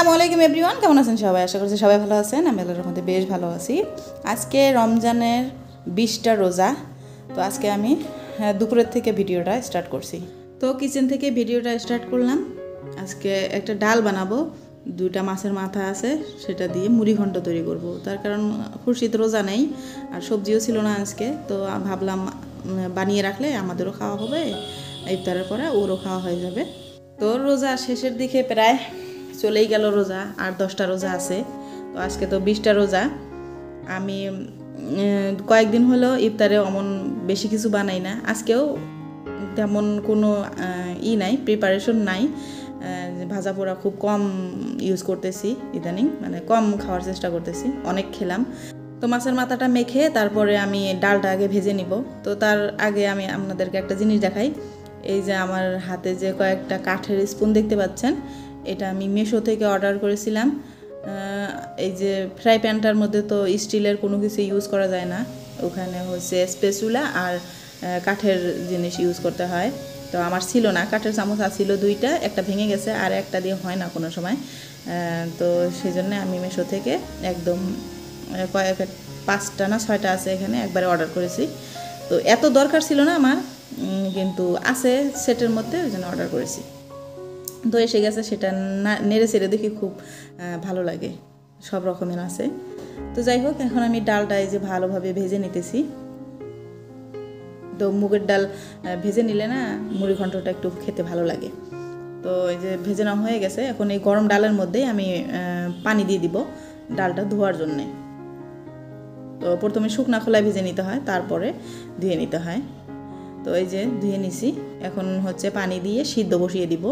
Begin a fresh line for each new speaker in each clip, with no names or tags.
আসসালামু আলাইকুম এভরিওয়ান, কেমন আছেন সবাই? আশা করছি সবাই ভালো আছেন। আমি আল্লাহর মধ্যে বেশ ভালো আছি। আজকে রমজানের 20টা রোজা। তো আজকে আমি দুপুরের থেকে ভিডিওটা স্টার্ট করছি। তো কিচেন থেকে ভিডিওটা স্টার্ট করলাম। আজকে একটা ডাল বানাবো, 2টা মাছের মাথা আছে, সেটা দিয়ে মুড়ি ঘন্ট তৈরি করব। তার কারণ খুরশিদ রোজা নেই আর সবজিও ছিল না আজকে, তো ভাবলাম বানিয়ে রাখলে আমাদেরও খাওয়া হবে, ইফতারের পরে ওরও খাওয়া হয়ে যাবে। তো রোজা শেষের দিকে প্রায় চলেই গেল রোজা, আর 10টা রোজা আছে। তো আজকে তো 20টা রোজা। আমি কয়েকদিন হলো ইফতারে অমন বেশি কিছু বানাই না। আজকেও তেমন কোনো নাই, প্রিপারেশন নাই। ভাজা পোড়া খুব কম ইউজ করতেছি ইদানিং, মানে কম খাওয়ার চেষ্টা করতেছি। অনেক খেলাম। তো মাছের মাথাটা মেখে তারপরে আমি ডালটা আগে ভেজে নিব। তো তার আগে আমি আপনাদেরকে একটা জিনিস দেখাই। এই যে আমার হাতে যে কয়েকটা কাঠের স্পুন দেখতে পাচ্ছেন, এটা আমি মিশো থেকে অর্ডার করেছিলাম। এই যে ফ্রাই প্যানটার মধ্যে তো স্টিলের কোনো কিছু ইউজ করা যায় না, ওখানে হচ্ছে স্পেচুলা আর কাঠের জিনিস ইউজ করতে হয়। তো আমার ছিল না, কাঠের চামচ ছিল 2টা, একটা ভেঙে গেছে আর একটা দিয়ে হয় না কোনো সময়। তো সেই জন্য আমি মিশো থেকে একদম 5টা না 6টা আছে এখানে, একবারে অর্ডার করেছি। তো এত দরকার ছিল না আমার, কিন্তু আছে সেটের মধ্যে, ওই জন্য অর্ডার করেছি। তো এসে গেছে, সেটা নেড়ে চেড়ে দেখি খুব ভালো লাগে, সব রকমের আছে। তো যাই হোক, এখন আমি ডালটা এই যে ভালোভাবে ভেজে নিতেছি। তো মুগের ডাল ভেজে নিলে না মুড়ি ঘন্টটা একটু খেতে ভালো লাগে। তো এই যে ভেজে নেওয়া হয়ে গেছে। এখন এই গরম ডালের মধ্যেই আমি পানি দিয়ে দিব ডালটা ধোয়ার জন্যে। তো প্রথমে শুকনা খোলায় ভেজে নিতে হয়, তারপরে ধুয়ে নিতে হয়। তো এই যে ধুয়ে নিছি, এখন হচ্ছে পানি দিয়ে সিদ্ধ বসিয়ে দিব।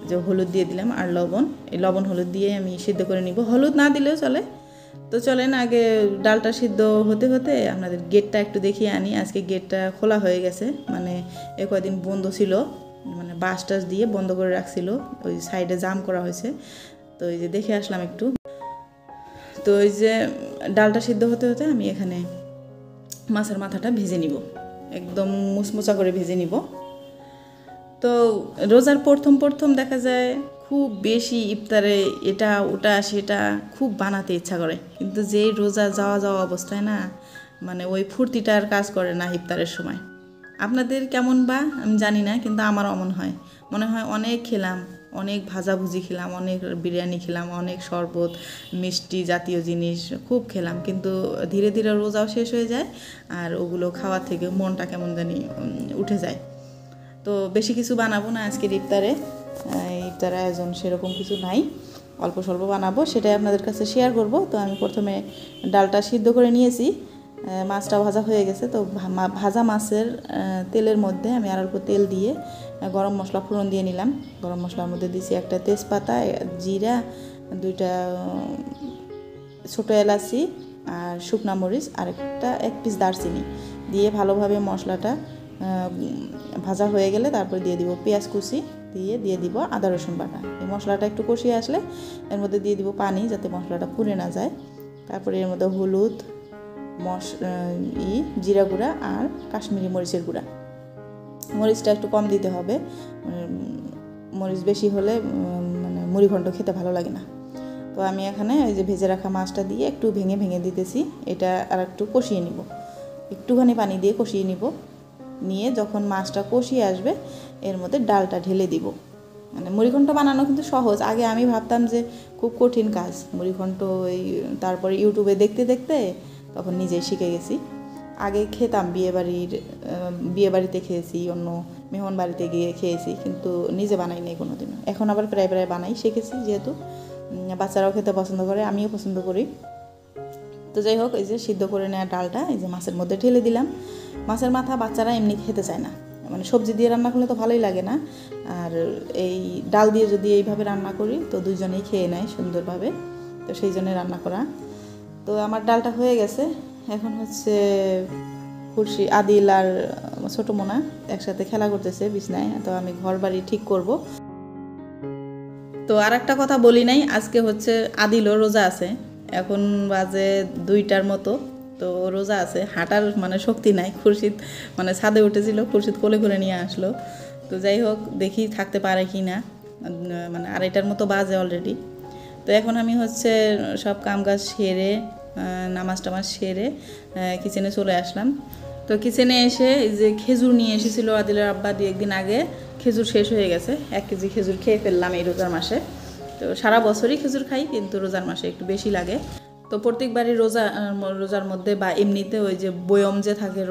যে হলুদ দিয়ে দিলাম আর লবণ, এই লবণ হলুদ দিয়ে আমি সিদ্ধ করে নিব। হলুদ না দিলেও চলে। তো চলেন আগে ডালটা সিদ্ধ হতে হতে আপনাদের গেটটা একটু দেখিয়ে আনি। আজকে গেটটা খোলা হয়ে গেছে, মানে কয়েকদিন বন্ধ ছিল, মানে বাঁশ টাস দিয়ে বন্ধ করে রাখছিল, ওই সাইডে জাম করা হয়েছে। তো এই যে দেখে আসলাম একটু। তো এই যে ডালটা সিদ্ধ হতে হতে আমি এখানে মাছের মাথাটা ভেজে নিব, একদম মুচমুচা করে ভেজে নিব। তো রোজার প্রথম দেখা যায় খুব বেশি ইফতারে এটা ওটা সেটা খুব বানাতে ইচ্ছা করে, কিন্তু যেই রোজা যাওয়া অবস্থায় না, মানে ওই ফুর্তিটা আর কাজ করে না ইফতারের সময়। আপনাদের কেমন বা আমি জানি না, কিন্তু আমার অমন হয়, মনে হয় অনেক খেলাম, অনেক ভাজাভুজি খেলাম, অনেক বিরিয়ানি খেলাম, অনেক শরবত মিষ্টি জাতীয় জিনিস খুব খেলাম, কিন্তু ধীরে ধীরে রোজাও শেষ হয়ে যায় আর ওগুলো খাওয়া থেকে মনটা কেমন জানি উঠে যায়। তো বেশি কিছু বানাবো না আজকের ইফতারে, ইফতার আয়োজন সেরকম কিছু নাই, অল্প স্বল্প বানাবো, সেটাই আপনাদের কাছে শেয়ার করব। তো আমি প্রথমে ডালটা সিদ্ধ করে নিয়েছি, মাছটা ভাজা হয়ে গেছে। তো ভাজা মাছের তেলের মধ্যে আমি আর অল্প তেল দিয়ে গরম মশলা ফোড়ন দিয়ে নিলাম। গরম মশলার মধ্যে দিয়েছি একটা তেজপাতা, জিরা, 2টা ছোটো এলাচি আর শুকনা মরিচ আর এক পিস দারচিনি দিয়ে ভালোভাবে মশলাটা ভাজা হয়ে গেলে তারপর দিয়ে দিব পেঁয়াজ কুচি, দিয়ে দিব আদা রসুন বাটা। এই মশলাটা একটু কষিয়ে আসলে এর মধ্যে দিয়ে দিব পানি, যাতে মশলাটা পুড়ে না যায়। তারপরে এর মধ্যে হলুদ, জিরা গুঁড়া আর কাশ্মীরি মরিচের গুঁড়া। মরিচটা একটু কম দিতে হবে, মরিচ বেশি হলে মানে মুড়ি ঘন্ট খেতে ভালো লাগে না। তো আমি এখানে এই যে ভেজে রাখা মাছটা দিয়ে একটু ভেঙে দিতেছি। এটা আর একটু কষিয়ে নিব, একটুখানি পানি দিয়ে কষিয়ে নিয়ে যখন মাছটা কষিয়ে আসবে এর মধ্যে ডালটা ঢেলে দিব। মানে মুড়িঘণ্ট বানানো কিন্তু সহজ। আগে আমি ভাবতাম যে খুব কঠিন কাজ মুড়িঘণ্ট, তারপরে ইউটিউবে দেখতে তখন নিজেই শিখে গেছি। আগে খেতাম বিয়ে বাড়িতে খেয়েছি, অন্য মেহমান বাড়িতে গিয়ে খেয়েছি, কিন্তু নিজে বানাই নাই কোনো দিনও। এখন আবার প্রায় বানাই শিখেছি, যেহেতু বাচ্চারাও খেতে পছন্দ করে, আমিও পছন্দ করি। তো যাই হোক, এই যে সিদ্ধ করে নেওয়া ডালটা এই যে মাছের মধ্যে ঢেলে দিলাম। মাছের মাথা বাচ্চারা এমনি খেতে চায় না, মানে সবজি দিয়ে রান্না করলে তো ভালোই লাগে না, আর এই ডাল দিয়ে যদি এইভাবে রান্না করি তো দুইজনেই খেয়ে নেয় সুন্দরভাবে। তো সেই জন্যে রান্না করা। তো আমার ডালটা হয়ে গেছে। এখন হচ্ছে খুরশি, আদিল আর ছোটো মোনা একসাথে খেলা করতেছে বিছনায়। তো আমি ঘর বাড়ি ঠিক করব। তো আর একটা কথা বলি নাই, আজকে হচ্ছে আদিলও রোজা আছে, এখন বাজে 2টার মতো। তো রোজা আছে, হাঁটার মানে শক্তি নাই। খুরশিদ মানে ছাদে উঠেছিল, খুরশিদ কোলে করে নিয়ে আসলো। তো যাই হোক, দেখি থাকতে পারে কি না। মানে 2:30টার মতো বাজে অলরেডি। তো এখন আমি হচ্ছে সব কাজ সেরে নামাজ টামাজ সেরে কিচেনে চলে আসলাম। তো কিচেনে এসে এই যে খেজুর নিয়ে এসেছিলো আদিলের আব্বা 2 একদিন আগে, খেজুর শেষ হয়ে গেছে। 1 কেজি খেজুর খেয়ে ফেললাম এই রোজার মাসে। তো সারা বছরই খেজুর খাই, কিন্তু রোজার মাসে একটু বেশি লাগে। তো প্রত্যেকবারই রোজার মধ্যে বা এমনিতে ওই যে বয়ম যে থাকে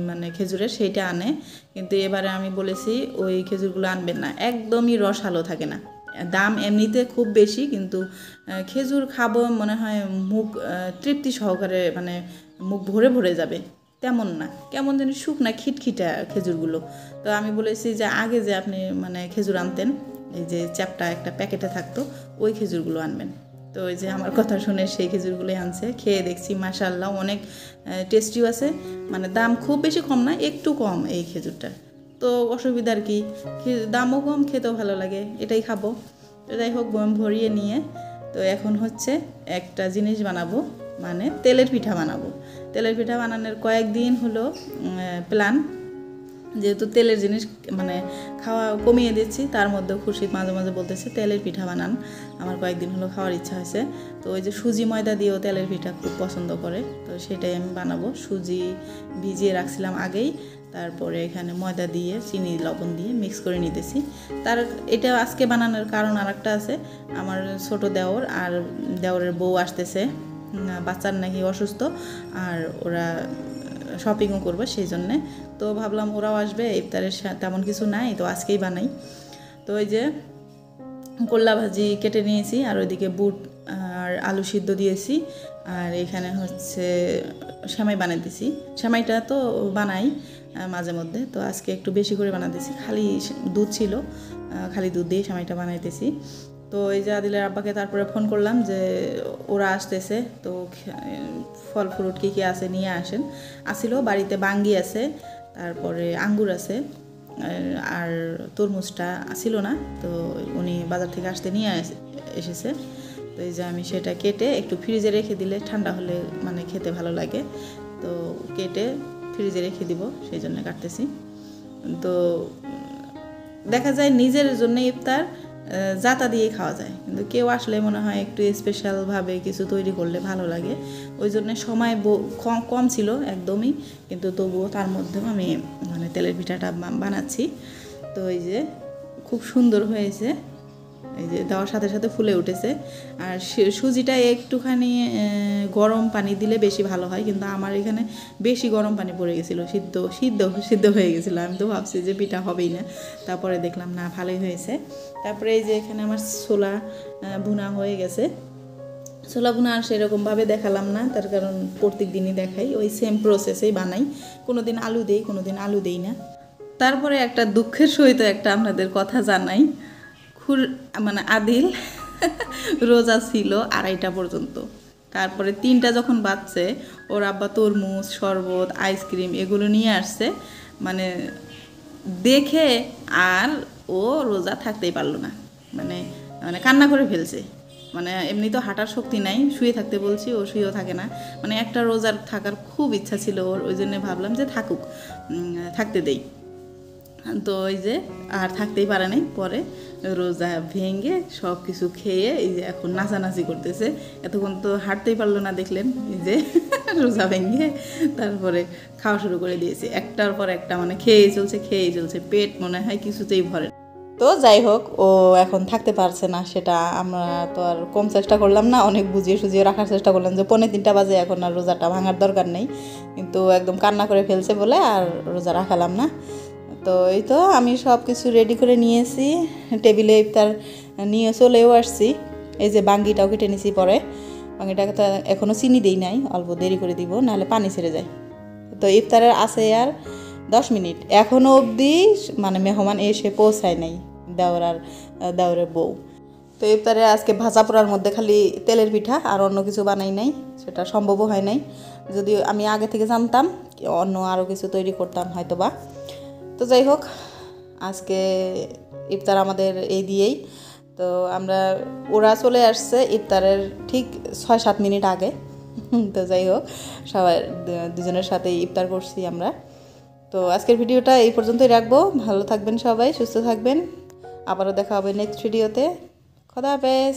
মানে খেজুরের, সেইটা আনে। কিন্তু এবারে আমি বলেছি ওই খেজুরগুলো আনবেন না, একদমই রসালো থাকে না। দাম এমনিতে খুব বেশি, কিন্তু খেজুর খাবো মনে হয় মুখ তৃপ্তি সহকারে, মানে মুখ ভরে ভরে যাবে তেমন না, কেমন যেন শুকনা খিটখিটা খেজুরগুলো। তো আমি বলেছি যে আগে যে আপনি মানে খেজুর আনতেন, এই যে চ্যাপটা একটা প্যাকেটে থাকতো, ওই খেজুরগুলো আনবেন। তো ওই যে আমার কথা শুনে সেই খেজুরগুলোই আনছে। খেয়ে দেখছি মাশাআল্লাহ অনেক টেস্টিও আছে, মানে দাম খুব বেশি কম না, একটু কম এই খেজুরটা। তো অসুবিধার কি, দামও কম, খেতেও ভালো লাগে, এটাই খাবো। তো যাই হোক, বয়ম ভরিয়ে নিয়ে তো এখন হচ্ছে একটা জিনিস বানাবো, মানে তেলের পিঠা বানাবো। তেলের পিঠা বানানোর কয়েকদিন হলো প্ল্যান, যেহেতু তেলের জিনিস মানে খাওয়া কমিয়ে দিচ্ছি, তার মধ্যেও খুরশিদ মাঝে মাঝে বলতেছে তেলের পিঠা বানান, আমার কয়েকদিন হলো খাওয়ার ইচ্ছা হয়েছে। তো ওই যে সুজি ময়দা দিয়েও তেলের পিঠা খুব পছন্দ করে, তো সেটাই আমি বানাবো। সুজি ভিজিয়ে রাখছিলাম আগেই, তারপরে এখানে ময়দা দিয়ে চিনি লবণ দিয়ে মিক্স করে নিতেছি। এটা আজকে বানানোর কারণ আর একটা আছে, আমার ছোট দেওর আর দেওরের বউ আসতেছে, বাচ্চার নাকি অসুস্থ, আর ওরা শপিংও করবে সেই জন্যে। তো ভাবলাম ওরাও আসবে, ইফতারের তেমন কিছু নাই, তো আজকেই বানাই। তো ওই যে করলা ভাজি কেটে নিয়েছি, আর ওইদিকে বুট আর আলু সিদ্ধ দিয়েছি, আর এখানে হচ্ছে সেমাই বানাইতেছি। সেমাইটা তো বানাই মাঝে মধ্যে, তো আজকে একটু বেশি করে বানাতেছি। খালি দুধ ছিল, খালি দুধ দিয়ে সেমাইটা বানাইতেছি। তো এই যে আদিলের আব্বাকে তারপরে ফোন করলাম যে ওরা আসতেছে, তো ফল ফ্রুট কী কী আছে নিয়ে আসেন। আসিল বাড়িতে বাঙ্গি আছে, তারপরে আঙ্গুর আছে, আর তরমুজটা ছিল না, তো উনি বাজার থেকে আসতে নিয়ে এসেছে। তো এই যে আমি সেটা কেটে একটু ফ্রিজে রেখে দিলে ঠান্ডা হলে মানে খেতে ভালো লাগে, তো কেটে ফ্রিজে রেখে দিব, সেই জন্য কাটতেছি। তো দেখা যায় নিজের জন্য ইফতার জাতা দিয়ে খাওয়া যায়, কিন্তু কেউ আসলে মনে হয় একটু স্পেশালভাবে কিছু তৈরি করলে ভালো লাগে। ওই জন্য সময় কম ছিল একদমই, কিন্তু তবুও তার মধ্যেও আমি মানে তেলের পিঠাটা বানাচ্ছি। তো এই যে খুব সুন্দর হয়েছে, এই যে দেওয়ার সাথে সাথে ফুলে উঠেছে। আর সুজিটা একটুখানি গরম পানি দিলে বেশি ভালো হয়, কিন্তু আমার এখানে বেশি গরম পানি পড়ে গেছিলো, সিদ্ধ হয়ে গেছিলো। আমি তো ভাবছি যে পিঠা হবেই না, তারপরে দেখলাম না, ভালোই হয়েছে। তারপরে এই যে এখানে আমার ছোলা ভুনা হয়ে গেছে। ছোলা ভুনা আর সেরকমভাবে দেখালাম না, তার কারণ প্রত্যেক দিনই দেখাই, ওই সেম প্রসেসেই বানাই। কোনো দিন আলু দেই, কোনো দিন আলু দেই না। তারপরে একটা দুঃখের সহিত একটা আপনাদের কথা জানাই, মানে আদিল রোজা ছিল 2:30টা পর্যন্ত। তারপরে 3টা যখন বাজছে, ওর আব্বা তরমুজ, শরবত, আইসক্রিম এগুলো নিয়ে আসছে, মানে দেখে আর ও রোজা থাকতেই পারলো না, মানে মানে কান্না করে ফেলছে। মানে এমনি তো হাঁটার শক্তি নাই, শুয়ে থাকতে বলছি, ও শুয়েও থাকে না। মানে একটা রোজার থাকার খুব ইচ্ছা ছিল ওর, ওই জন্য ভাবলাম যে থাকুক, থাকতে দেই। তো ওই যে আর থাকতেই পারে নাই, পরে রোজা ভেঙে সব কিছু খেয়ে এই যে এখন নাচানাচি করতেছে। এতক্ষণ তো হাঁটতেই পারলো না, দেখলেন এই যে রোজা ভেঙে তারপরে খাওয়া শুরু করে দিয়েছে, একটার পর একটা, মানে খেয়েই চলছে, পেট মনে হয় কিছুতেই ভরে। তো যাই হোক, ও এখন থাকতে পারছে না, সেটা আমরা তো আর কম চেষ্টা করলাম না, অনেক বুঝিয়ে সুঝিয়ে রাখার চেষ্টা করলাম যে 2:45 বাজে, এখন আর রোজাটা ভাঙার দরকার নেই, কিন্তু একদম কান্না করে ফেলছে বলে আর রোজা রাখালাম না। তো এই তো আমি সব কিছু রেডি করে নিয়েছি, টেবিলে ইফতার নিয়ে চলেও আসছি। এই যে বাঙ্গিটাও কেটে নিয়েছি, পরে বাঙ্গিটাকে তো এখনও চিনি দিই নাই, অল্প দেরি করে দিব, নাহলে পানি ছেড়ে যায়। তো ইফতারের আছে আর 10 মিনিট, এখনও অবধি মানে মেহমান এসে পৌঁছায় নাই, দেওরের বউ। তো ইফতারে আজকে ভাজা পোড়ার মধ্যে খালি তেলের পিঠা, আর অন্য কিছু বানাই নাই, সেটা সম্ভবও হয় নাই। যদি আমি আগে থেকে জানতাম অন্য আরও কিছু তৈরি করতাম হয়তো বা। তো যাই হোক, আজকে ইফতার আমাদের এই দিয়েই। তো ওরা চলে আসছে ইফতারের ঠিক 6-7 মিনিট আগে। তো যাই হোক, সবাই দুজনের সাথে ইফতার করছি আমরা। তো আজকের ভিডিওটা এই পর্যন্তই রাখবো। ভালো থাকবেন সবাই, সুস্থ থাকবেন। আবারও দেখা হবে নেক্সট ভিডিওতে। খোদা হাফেজ।